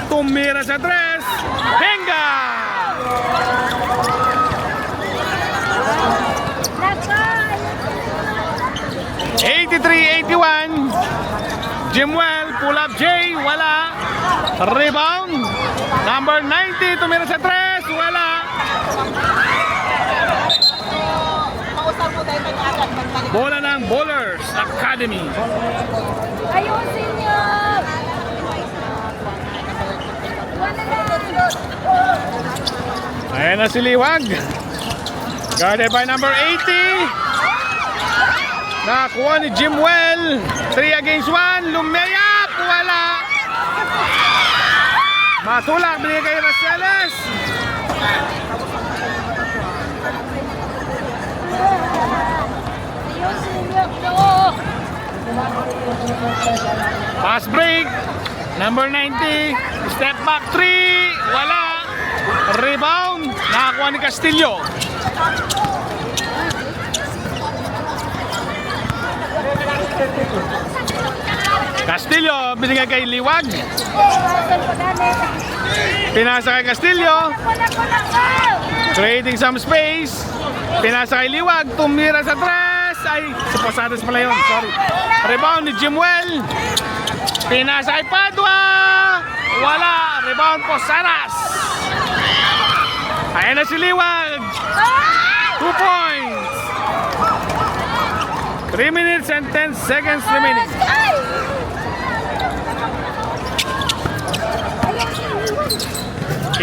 Tumira sa 3. Benga! 83-81. Jimwell, pull up J, wala. Rebound. Number 90, tumira sa 3, wala. Bola ng Bowlers Academy. Ayusin niyo. Ayan na si Liwag. Guarded by number 80. Nakakuha ni Jimwell. 3 against 1. Lumeyap. Wala. Matulak. Binigay kay Raceles. Ayusin niyo. Pass break. Number 90. Step back 3. Wala. Rebound. Nakakuha ni Castillo. Castillo, binigay kay Liwag. Pinasa kay Castillo. Creating some space. Pinasa kay Liwag. Tumira sa tres. Ay, si Posadas pala yun. Sorry. Rebound ni Jimuel. Pinasa kay Padua. Wala. Rebound Posadas. Ayan na si Liwag. 2 points. 3 minutes and 10 seconds remaining.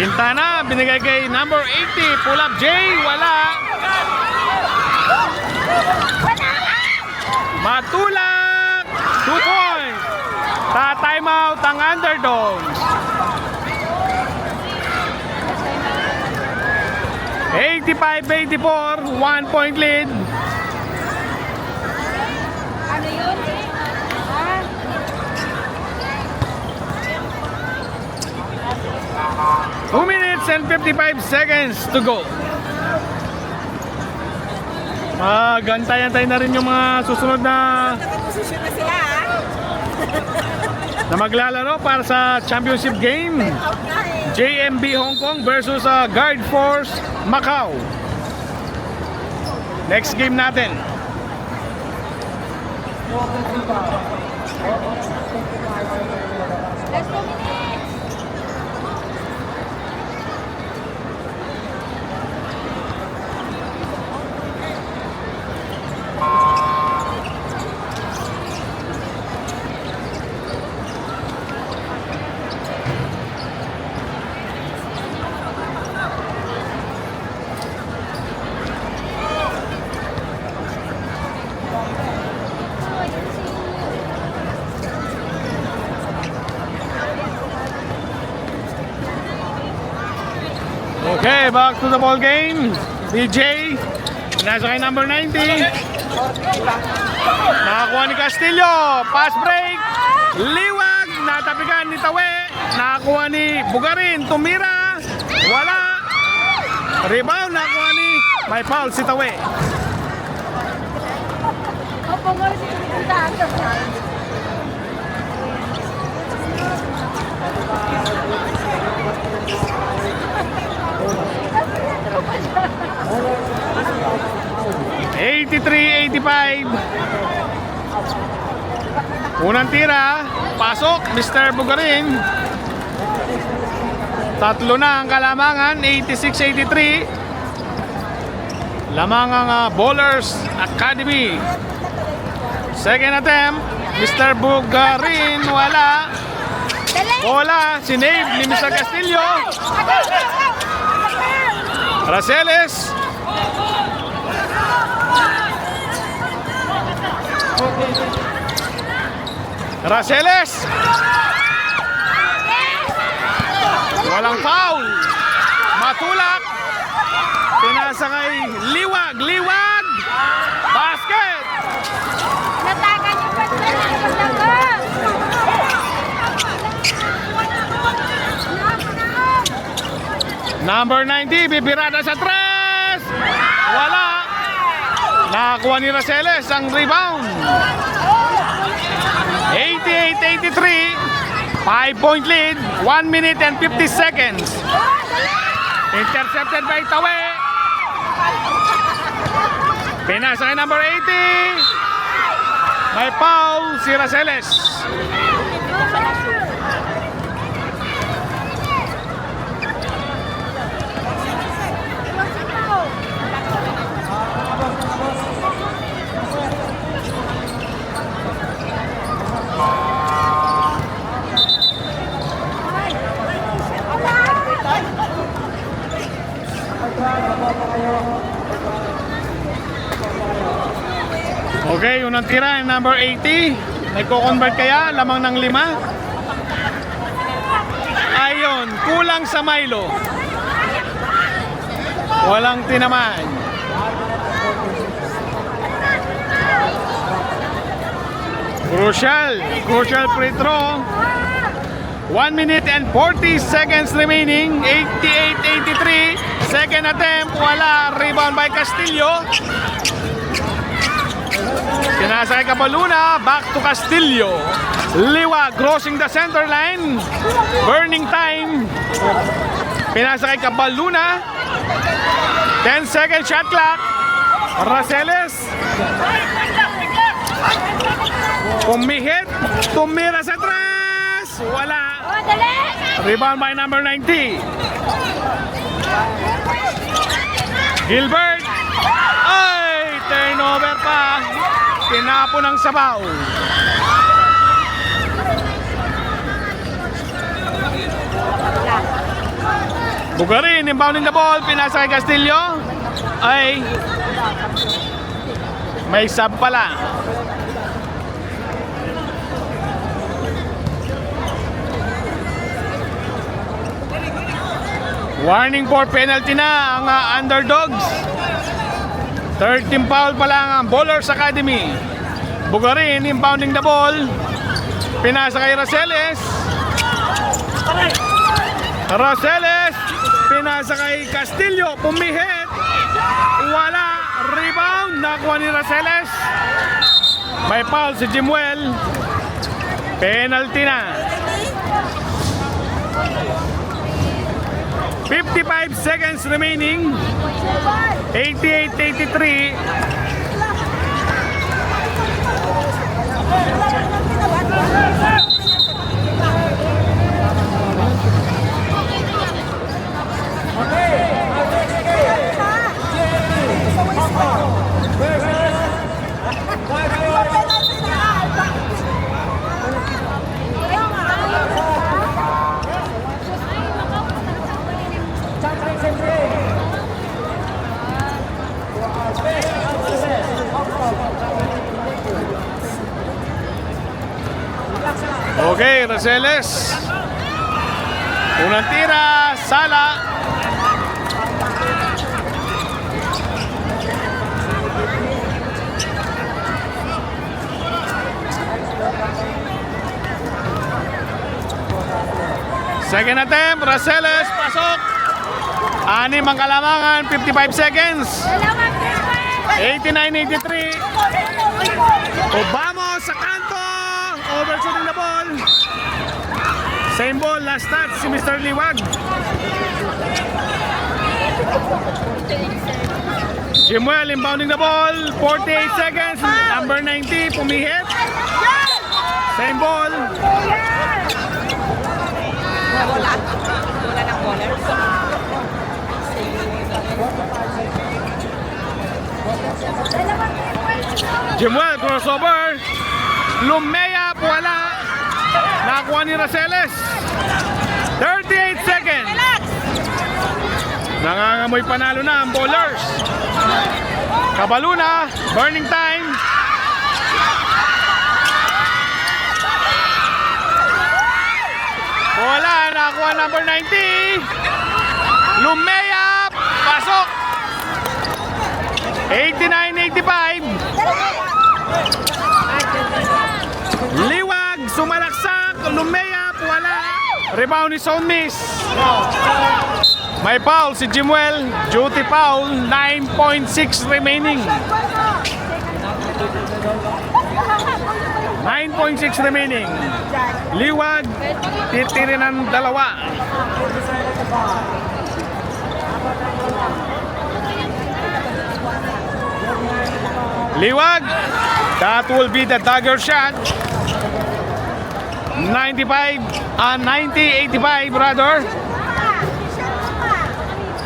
Quintana, binigay kay number 80. Pull up J, wala. Matulak, 2 points. Ta-time out ang Underdogs. 85-84, 1 point lead. Ano yun? Ah, 2 minutes and 55 seconds to go. Gantay-antay na rin yung mga susunod na Nakaposisyon na sila, ha? na maglalaro para sa championship game. Out na eh. JMB Hong Kong versus Guard Force Macau. Next game natin. let's go minutes. Okay, back to the ball game. DJ, nasa kay number 90. Nakakuha ni Castillo. Pass break. Liwag. Natapikan ni Tawe. Nakakuha ni Bugarin. Tumira. Wala. Rebound. Nakakuha ni may foul si Tawe. Opo mo si Tito. Unang tira, pasok, Mr. Bugarin. Tatlo na ang kalamangan, 86-83. Lamang ang Bowlers Academy. Second attempt, Mr. Bugarin, wala. Bola, sinave ni Mr. Castillo. Raceles. Raceles. Walang foul. Matulak. Pinasa kay Liwag. Liwag. Basket. Natakan yung pagkakas. Number 90, bibirada sa tres. Wala. Nakakuha ni Raceles ang rebound. 88-83. 5-point lead. 1 minute and 50 seconds. Intercepted by Tawe. Pinasa kay number 80. May foul si Raceles. Okay, unang tira, number 80. Nagko-convert kaya, lamang ng 5. Ayon, kulang sa Milo. Walang tinaman. Crucial free throw. 1 minute and 40 seconds remaining. 88-83. Second attempt, wala. Rebound by Castillo. Pinasakay Cabaluna, back to Castillo. Liwag crossing the center line. Burning time. Pinasakay Cabaluna. 10-second shot clock. Raceles. Pumihit. Tumira sa tres. Wala. Rebound by number 90. Gilbert. Ay, turnover pa. Tinapo ng sabaw. Bugarin, inbounding the ball. Pinasa kay Castillo. Ay, may sub pala. Warning for penalty na ang underdogs. 13 foul pa lang ang Bowlers Academy. Bugarin, inbounding the ball. Pinasa kay Raceles. Raceles. Pinasa kay Castillo. Pumihit. Wala. Rebound. Nakuha ni Raceles. May foul si Jimuel. Penalty na. 55 seconds remaining. 88-83. Okay, Raceles. Unang tira, Sala. Second attempt, Raceles, pasok. Anim ang kalamangan, 55 seconds. 89-83. Obama sa kanto. Overshooting the ball. Same ball, last touch si Mr. Liwag. Jimuel inbounding the ball. 48 seconds. Number 90, pumihit. Same ball. Wala ng bowlers. Jimuel, crossover. Lumea, wala. Nakuha ni Raceles. 38 seconds. Nangangamoy panalo na ang Bowlers. Cabaluna, burning time. Wala, nakuha number 90. Lumea, pasok. 89-85. Liwag, sumalaksak. Lumea, wala. Rebound ni Zone Miss. May foul si Jimuel. Duty foul. 9.6 remaining. 9.6 remaining. Liwag, titirin ng dalawa. Liwag, that will be the dagger shot. 90-85 brother.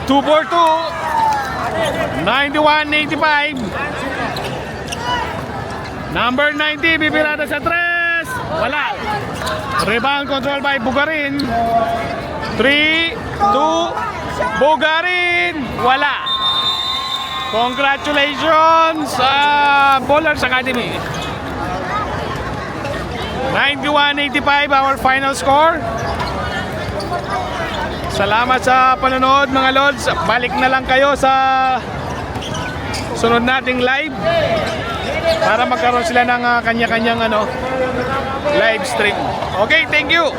2 for 2. 91-85. Number 90 bibirada sa 3. Wala. Rebound control by Bugarin. 3, 2, Bugarin. Wala. Congratulations sa Bowlers Academy. 91-85 our final score. Salamat sa panonood mga Lods. Balik na lang kayo sa sunod nating live para magkaroon sila ng kanya-kanyang live stream. Okay, thank you.